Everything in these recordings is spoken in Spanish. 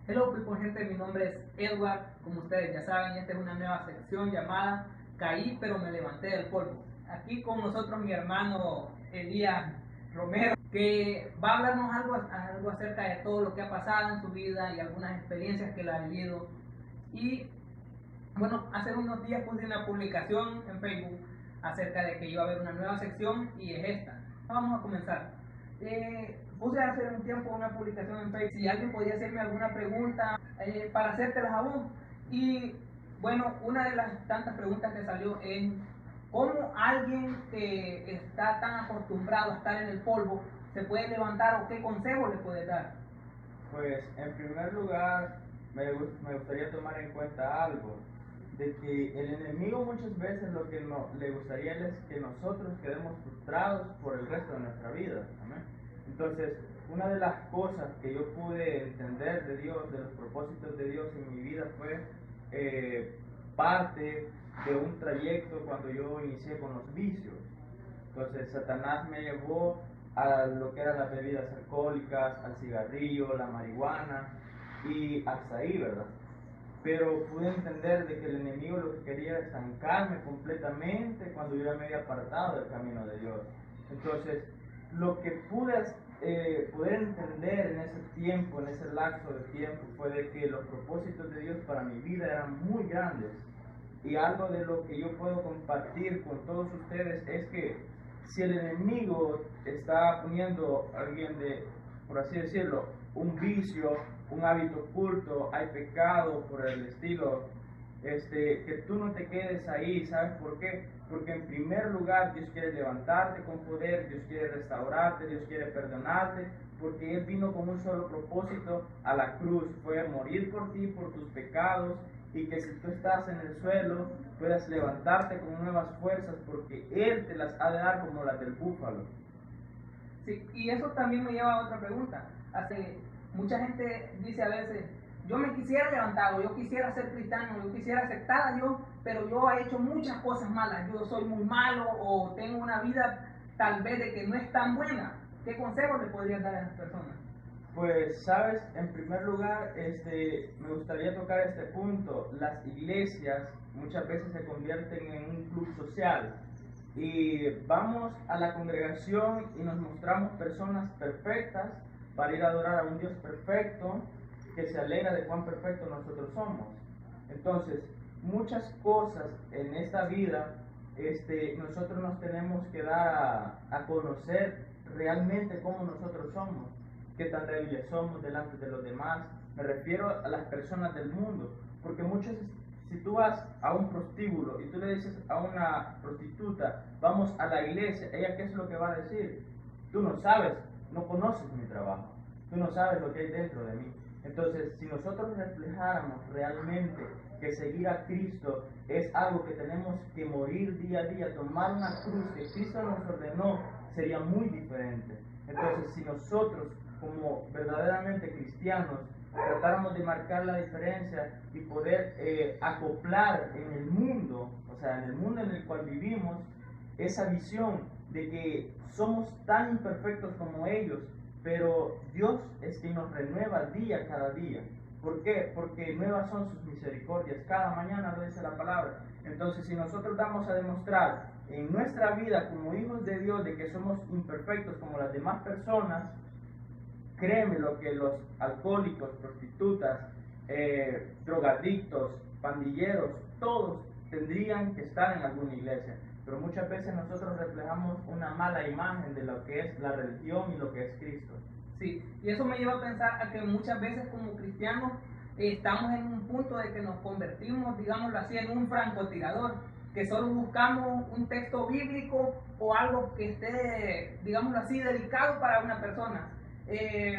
Hello people gente, mi nombre es Edward, como ustedes ya saben, esta es una nueva sección llamada Caí pero me levanté del polvo. Aquí con nosotros mi hermano Elías Romero, que va a hablarnos algo acerca de todo lo que ha pasado en su vida y algunas experiencias que él ha vivido. Y bueno, hace unos días puse una publicación en Facebook acerca de que iba a haber una nueva sección y es esta. Vamos a comenzar. Puse hace un tiempo una publicación en Facebook si alguien podía hacerme alguna pregunta para hacértelas a vos. Y bueno, una de las tantas preguntas que salió es ¿cómo alguien que está tan acostumbrado a estar en el polvo se puede levantar o qué consejo le puede dar? Pues en primer lugar me gustaría tomar en cuenta algo, de que el enemigo muchas veces lo que no, le gustaría es que nosotros quedemos frustrados por el resto de nuestra vida. ¿Amén? Entonces, una de las cosas que yo pude entender de Dios, de los propósitos de Dios en mi vida fue parte de un trayecto cuando yo inicié con los vicios. Entonces Satanás me llevó a lo que eran las bebidas alcohólicas, al cigarrillo, la marihuana y hasta ahí, ¿verdad? Pero pude entender de que el enemigo lo que quería era estancarme completamente cuando yo ya me había apartado del camino de Dios. Entonces, lo que pude poder entender en ese tiempo, en ese lapso de tiempo, fue de que los propósitos de Dios para mi vida eran muy grandes. Y algo de lo que yo puedo compartir con todos ustedes es que si el enemigo está poniendo a alguien de, por así decirlo, un vicio, un hábito oculto, hay pecado por el estilo, que tú no te quedes ahí. ¿Sabes por qué? Porque en primer lugar Dios quiere levantarte con poder, Dios quiere restaurarte, Dios quiere perdonarte, porque Él vino con un solo propósito a la cruz, fue morir por ti, por tus pecados, y que si tú estás en el suelo puedas levantarte con nuevas fuerzas, porque Él te las ha de dar como las del búfalo. Sí, y eso también me lleva a otra pregunta. Mucha gente dice a veces, yo me quisiera levantar, o yo quisiera ser cristiano, yo quisiera aceptar a Dios, pero yo he hecho muchas cosas malas, yo soy muy malo o tengo una vida tal vez de que no es tan buena. ¿Qué consejo le podrías dar a esas personas? Pues, sabes, en primer lugar, me gustaría tocar este punto. Las iglesias muchas veces se convierten en un club social y vamos a la congregación y nos mostramos personas perfectas para ir a adorar a un Dios perfecto que se alegra de cuán perfectos nosotros somos. Entonces, muchas cosas en esta vida, nosotros nos tenemos que dar a conocer realmente cómo nosotros somos, qué tan débiles somos delante de los demás. Me refiero a las personas del mundo, porque muchos, si tú vas a un prostíbulo y tú le dices a una prostituta, vamos a la iglesia, ella qué es lo que va a decir? Tú no sabes, no conoces mi trabajo, tú no sabes lo que hay dentro de mí. Entonces, si nosotros reflejáramos realmente que seguir a Cristo es algo que tenemos que morir día a día, tomar una cruz que Cristo nos ordenó, sería muy diferente. Entonces, si nosotros como verdaderamente cristianos tratáramos de marcar la diferencia y poder acoplar en el mundo, o sea, en el mundo en el cual vivimos, esa visión de que somos tan imperfectos como ellos, pero Dios es quien nos renueva día cada día. ¿Por qué? Porque nuevas son sus misericordias. Cada mañana lo dice la palabra. Entonces, si nosotros vamos a demostrar en nuestra vida como hijos de Dios de que somos imperfectos como las demás personas, créeme lo que los alcohólicos, prostitutas, drogadictos, pandilleros, todos tendrían que estar en alguna iglesia. Pero muchas veces nosotros reflejamos una mala imagen de lo que es la religión y lo que es Cristo. Sí, y eso me lleva a pensar a que muchas veces como cristianos estamos en un punto de que nos convertimos, digámoslo así, en un francotirador, que solo buscamos un texto bíblico o algo que esté, digámoslo así, dedicado para una persona.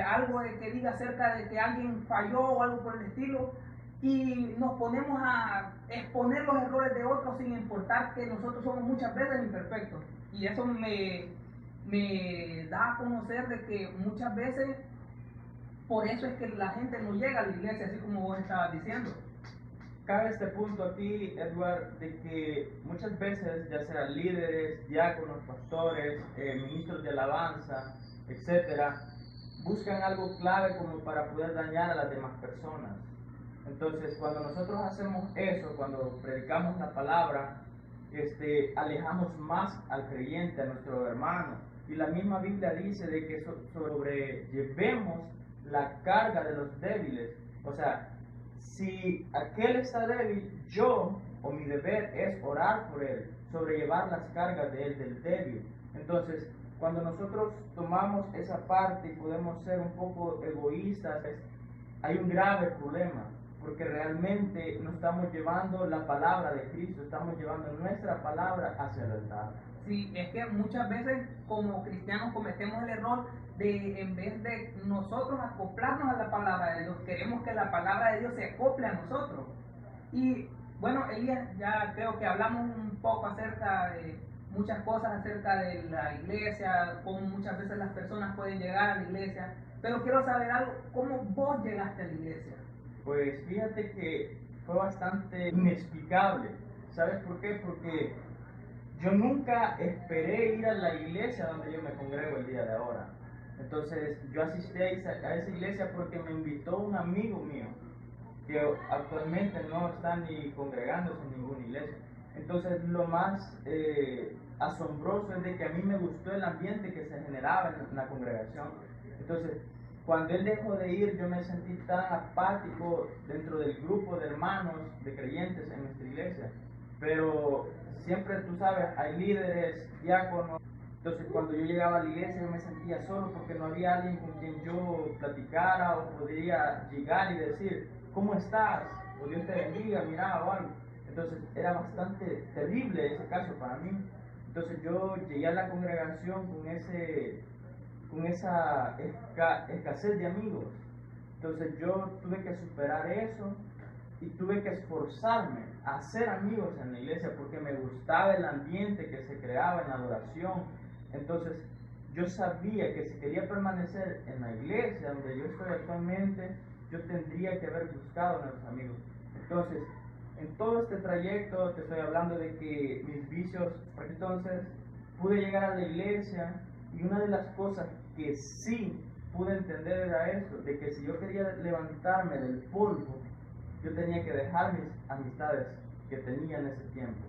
Algo que diga acerca de que alguien falló o algo por el estilo, y nos ponemos a exponer los errores de otros sin importar que nosotros somos muchas veces imperfectos. Y eso me da a conocer de que muchas veces por eso es que la gente no llega a la iglesia, así como vos estabas diciendo. Cabe este punto aquí, Edward, de que muchas veces, ya sean líderes, diáconos, pastores, ministros de alabanza, etcétera, buscan algo clave como para poder dañar a las demás personas. Entonces, cuando nosotros hacemos eso, cuando predicamos la palabra, alejamos más al creyente, a nuestro hermano. Y la misma Biblia dice de que sobrellevemos la carga de los débiles. O sea, si aquel está débil, yo o mi deber es orar por él, sobrellevar las cargas de él, del débil. Entonces, cuando nosotros tomamos esa parte y podemos ser un poco egoístas, hay un grave problema, porque realmente no estamos llevando la palabra de Cristo, estamos llevando nuestra palabra hacia el altar. Sí, es que muchas veces como cristianos cometemos el error de, en vez de nosotros acoplarnos a la palabra de Dios, queremos que la palabra de Dios se acople a nosotros. Y bueno, Elías, ya creo que hablamos un poco acerca de muchas cosas acerca de la iglesia, cómo muchas veces las personas pueden llegar a la iglesia, pero quiero saber algo, ¿cómo vos llegaste a la iglesia? Pues fíjate que fue bastante inexplicable. ¿Sabes por qué? Porque yo nunca esperé ir a la iglesia donde yo me congrego el día de ahora. Entonces yo asistí a esa iglesia porque me invitó un amigo mío que actualmente no está ni congregándose en ninguna iglesia. Entonces lo más asombroso es de que a mí me gustó el ambiente que se generaba en la congregación. Entonces cuando él dejó de ir, yo me sentí tan apático dentro del grupo de hermanos, de creyentes en nuestra iglesia. Pero siempre, tú sabes, hay líderes, diáconos. Entonces, cuando yo llegaba a la iglesia, yo me sentía solo porque no había alguien con quien yo platicara o podría llegar y decir, ¿cómo estás? O Dios te bendiga, mira, o algo. Entonces, era bastante terrible ese caso para mí. Entonces, yo llegué a la congregación con esa escasez de amigos. Entonces yo tuve que superar eso y tuve que esforzarme a hacer amigos en la iglesia porque me gustaba el ambiente que se creaba en la adoración. Entonces yo sabía que si quería permanecer en la iglesia donde yo estoy actualmente, yo tendría que haber buscado a nuevos amigos. Entonces, en todo este trayecto te estoy hablando de que mis vicios, entonces pude llegar a la iglesia. Y una de las cosas que sí pude entender era eso, de que si yo quería levantarme del polvo, yo tenía que dejar mis amistades que tenía en ese tiempo.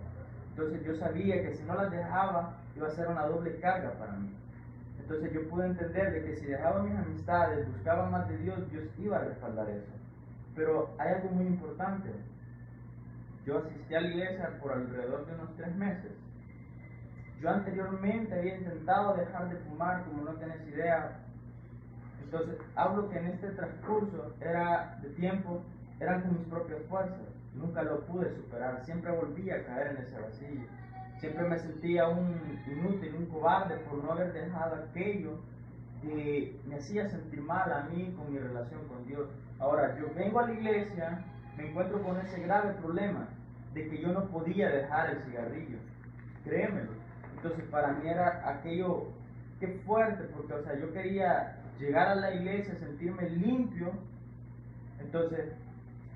Entonces yo sabía que si no las dejaba, iba a ser una doble carga para mí. Entonces yo pude entender de que si dejaba mis amistades, buscaba más de Dios, Dios iba a respaldar eso. Pero hay algo muy importante. Yo asistí a la iglesia por alrededor de unos 3 meses. Yo anteriormente había intentado dejar de fumar, como no tenés idea. Entonces, hablo que en este transcurso de tiempo, eran con mis propias fuerzas. Nunca lo pude superar. Siempre volvía a caer en ese vacío. Siempre me sentía un inútil, un cobarde por no haber dejado aquello que me hacía sentir mal a mí con mi relación con Dios. Ahora, yo vengo a la iglesia, me encuentro con ese grave problema de que yo no podía dejar el cigarrillo. Créemelo. Entonces para mí era aquello, qué fuerte, porque o sea, yo quería llegar a la iglesia, sentirme limpio, entonces,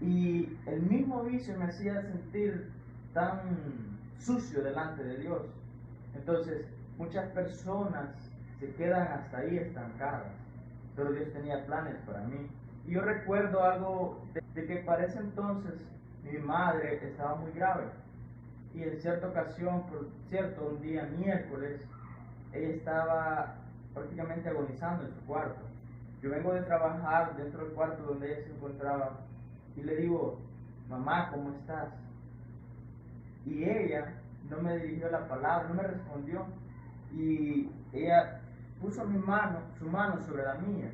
y el mismo vicio me hacía sentir tan sucio delante de Dios. Entonces, muchas personas se quedan hasta ahí estancadas, pero Dios tenía planes para mí. Y yo recuerdo algo de que para ese entonces mi madre estaba muy grave. Y en cierta ocasión, por cierto, un día miércoles, ella estaba prácticamente agonizando en su cuarto. Yo vengo de trabajar dentro del cuarto donde ella se encontraba y le digo, mamá, ¿cómo estás? Y ella no me dirigió la palabra, no me respondió. Y ella puso su mano sobre la mía.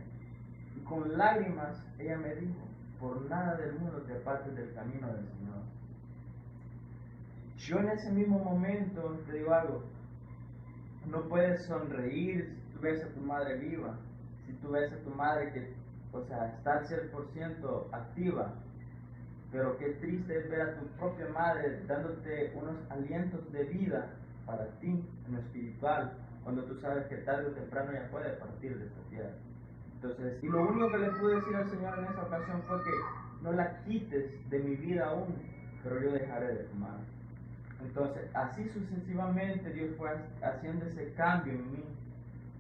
Y con lágrimas ella me dijo, por nada del mundo te apartes del camino del Señor. Yo en ese mismo momento, te digo algo, no puedes sonreír si tú ves a tu madre viva, si tú ves a tu madre que, o sea, está al 100% activa, pero qué triste es ver a tu propia madre dándote unos alientos de vida para ti en lo espiritual, cuando tú sabes que tarde o temprano ya puede partir de esta tierra. Entonces, y lo único que le pude decir al Señor en esa ocasión fue que no la quites de mi vida aún, pero yo dejaré de fumar. Entonces, así sucesivamente Dios fue haciendo ese cambio en mí,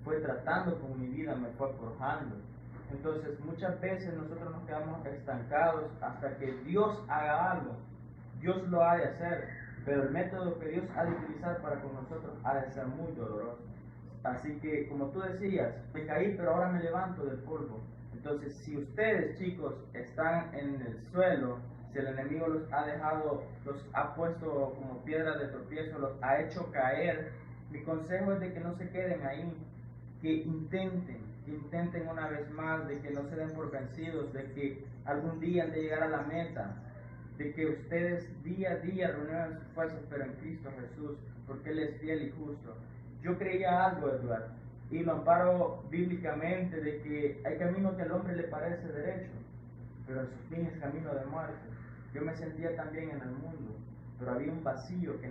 fue tratando con mi vida, me fue forjando. Entonces muchas veces nosotros nos quedamos estancados hasta que Dios haga algo. Dios lo ha de hacer, pero el método que Dios ha de utilizar para con nosotros ha de ser muy doloroso. Así que, como tú decías, me caí, pero ahora me levanto del polvo. Entonces, si ustedes, chicos, están en el suelo, si el enemigo los ha dejado, los ha puesto como piedras de tropiezo, los ha hecho caer, mi consejo es de que no se queden ahí, que intenten una vez más, de que no se den por vencidos, de que algún día han de llegar a la meta, de que ustedes día a día renuevan sus fuerzas, pero en Cristo Jesús, porque Él es fiel y justo. Yo creía algo, Edward, y lo amparo bíblicamente, de que hay camino que al hombre le parece derecho, pero en su fin es camino de muerte. Yo me sentía también en el mundo, pero había un vacío que